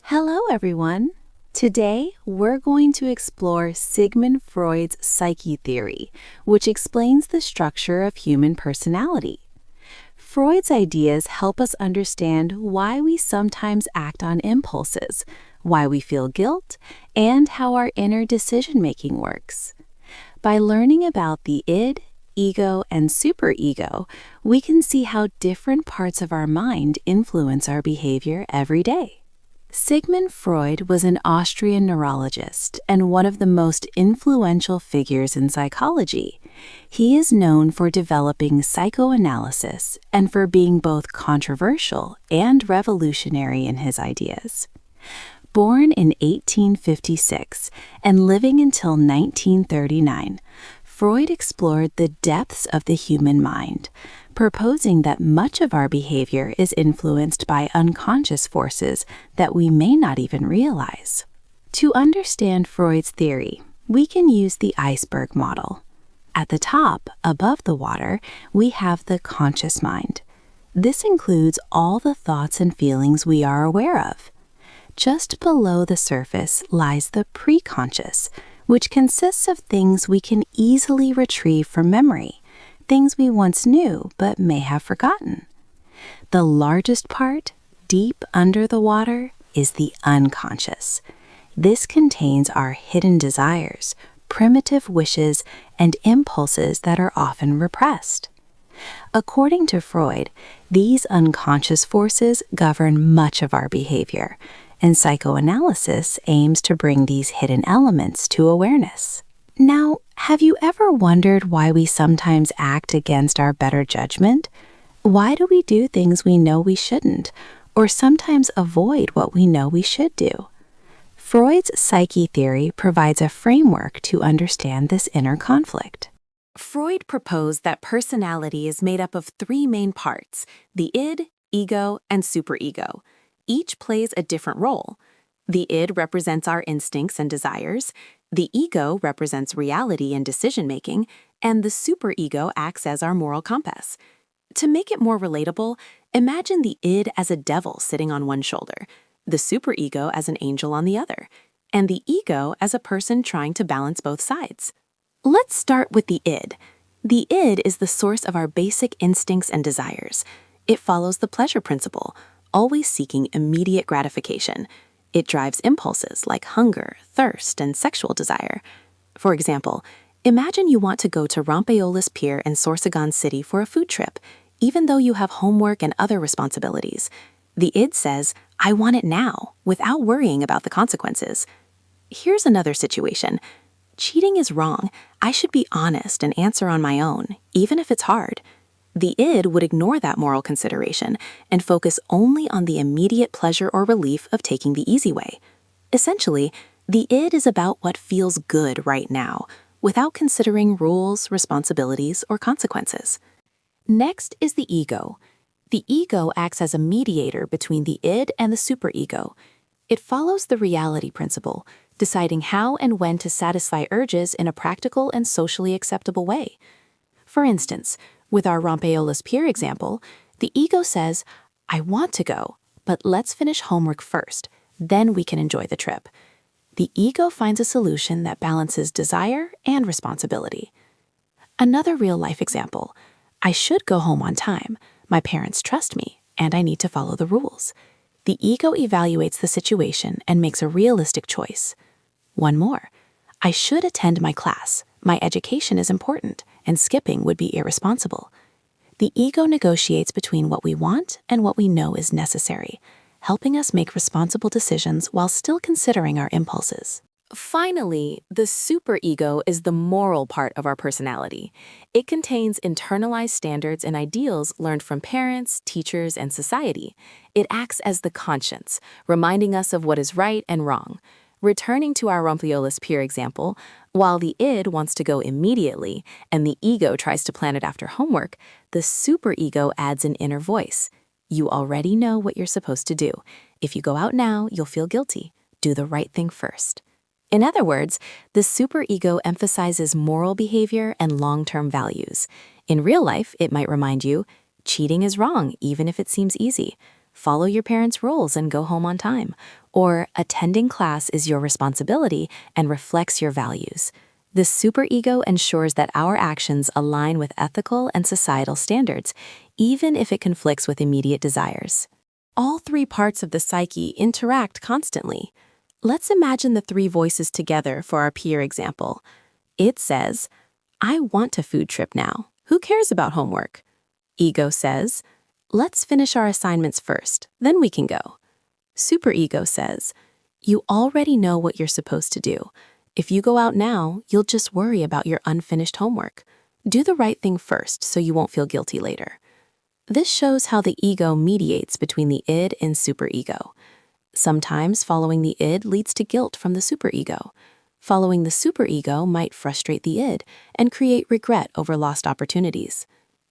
Hello, everyone. Today, we're going to explore Sigmund Freud's psyche theory, which explains the structure of human personality. Freud's ideas help us understand why we sometimes act on impulses, why we feel guilt, and how our inner decision-making works. By learning about the id, ego, and superego, we can see how different parts of our mind influence our behavior every day. Sigmund Freud was an Austrian neurologist and one of the most influential figures in psychology. He is known for developing psychoanalysis and for being both controversial and revolutionary in his ideas. Born in 1856 and living until 1939, Freud explored the depths of the human mind, proposing that much of our behavior is influenced by unconscious forces that we may not even realize. To understand Freud's theory, we can use the iceberg model. At the top, above the water, we have the conscious mind. This includes all the thoughts and feelings we are aware of. Just below the surface lies the preconscious, which consists of things we can easily retrieve from memory, things we once knew but may have forgotten. The largest part, deep under the water, is the unconscious. This contains our hidden desires, primitive wishes, and impulses that are often repressed. According to Freud, these unconscious forces govern much of our behavior, and psychoanalysis aims to bring these hidden elements to awareness. Now, have you ever wondered why we sometimes act against our better judgment? Why do we do things we know we shouldn't, or sometimes avoid what we know we should do? Freud's psyche theory provides a framework to understand this inner conflict. Freud proposed that personality is made up of three main parts: the id, ego, and superego. Each plays a different role. The id represents our instincts and desires, the ego represents reality and decision-making, and the superego acts as our moral compass. To make it more relatable, imagine the id as a devil sitting on one shoulder, the superego as an angel on the other, and the ego as a person trying to balance both sides. Let's start with the id. The id is the source of our basic instincts and desires. It follows the pleasure principle, always seeking immediate gratification. It drives impulses like hunger, thirst, and sexual desire. For example, imagine you want to go to Rampeolus Pier in Sorsogon City for a food trip, even though you have homework and other responsibilities. The id says, "I want it now," without worrying about the consequences. Here's another situation. Cheating is wrong. I should be honest and answer on my own, even if it's hard. The id would ignore that moral consideration and focus only on the immediate pleasure or relief of taking the easy way. Essentially, the id is about what feels good right now, without considering rules, responsibilities, or consequences. Next is the ego. The ego acts as a mediator between the id and the superego. It follows the reality principle, deciding how and when to satisfy urges in a practical and socially acceptable way. For instance, with our Rampeolus Pier example, the ego says, "I want to go, but let's finish homework first, then we can enjoy the trip." The ego finds a solution that balances desire and responsibility. Another real-life example: I should go home on time, my parents trust me, and I need to follow the rules. The ego evaluates the situation and makes a realistic choice. One more: I should attend my class, my education is important, and skipping would be irresponsible. The ego negotiates between what we want and what we know is necessary, helping us make responsible decisions while still considering our impulses. Finally, the superego is the moral part of our personality. It contains internalized standards and ideals learned from parents, teachers, and society. It acts as the conscience, reminding us of what is right and wrong. Returning to our Rampeolus Pier example, while the id wants to go immediately and the ego tries to plan it after homework, the superego adds an inner voice. You already know what you're supposed to do. If you go out now, you'll feel guilty. Do the right thing first. In other words, the superego emphasizes moral behavior and long-term values. In real life, it might remind you, cheating is wrong even if it seems easy. follow your parents' rules and go home on time, or attending class is your responsibility and reflects your values. This superego ensures that our actions align with ethical and societal standards, even if it conflicts with immediate desires. All three parts of the psyche interact constantly. Let's imagine the three voices together for our peer example. Id says, "I want a food trip now. Who cares about homework?" Ego says, "Let's finish our assignments first, then we can go." Superego says, "You already know what you're supposed to do. If you go out now, you'll just worry about your unfinished homework. Do the right thing first so you won't feel guilty later." This shows how the ego mediates between the id and superego. Sometimes following the id leads to guilt from the superego. Following the superego might frustrate the id and create regret over lost opportunities.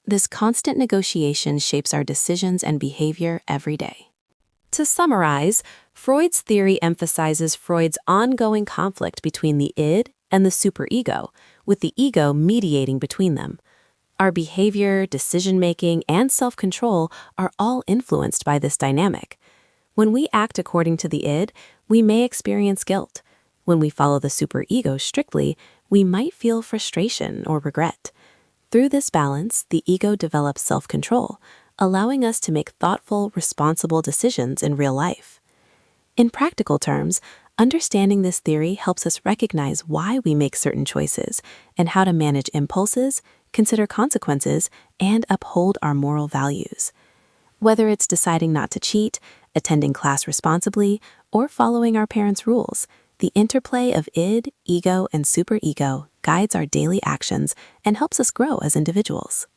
This constant negotiation shapes our decisions and behavior every day. To summarize, Freud's theory emphasizes Freud's ongoing conflict between the id and the superego, with the ego mediating between them. Our behavior, decision-making, and self-control are all influenced by this dynamic. When we act according to the id, we may experience guilt. When we follow the superego strictly, we might feel frustration or regret. Through this balance, the ego develops self-control, allowing us to make thoughtful, responsible decisions in real life. In practical terms, understanding this theory helps us recognize why we make certain choices and how to manage impulses, consider consequences, and uphold our moral values. Whether it's deciding not to cheat, attending class responsibly, or following our parents' rules, the interplay of id, ego, and superego guides our daily actions and helps us grow as individuals.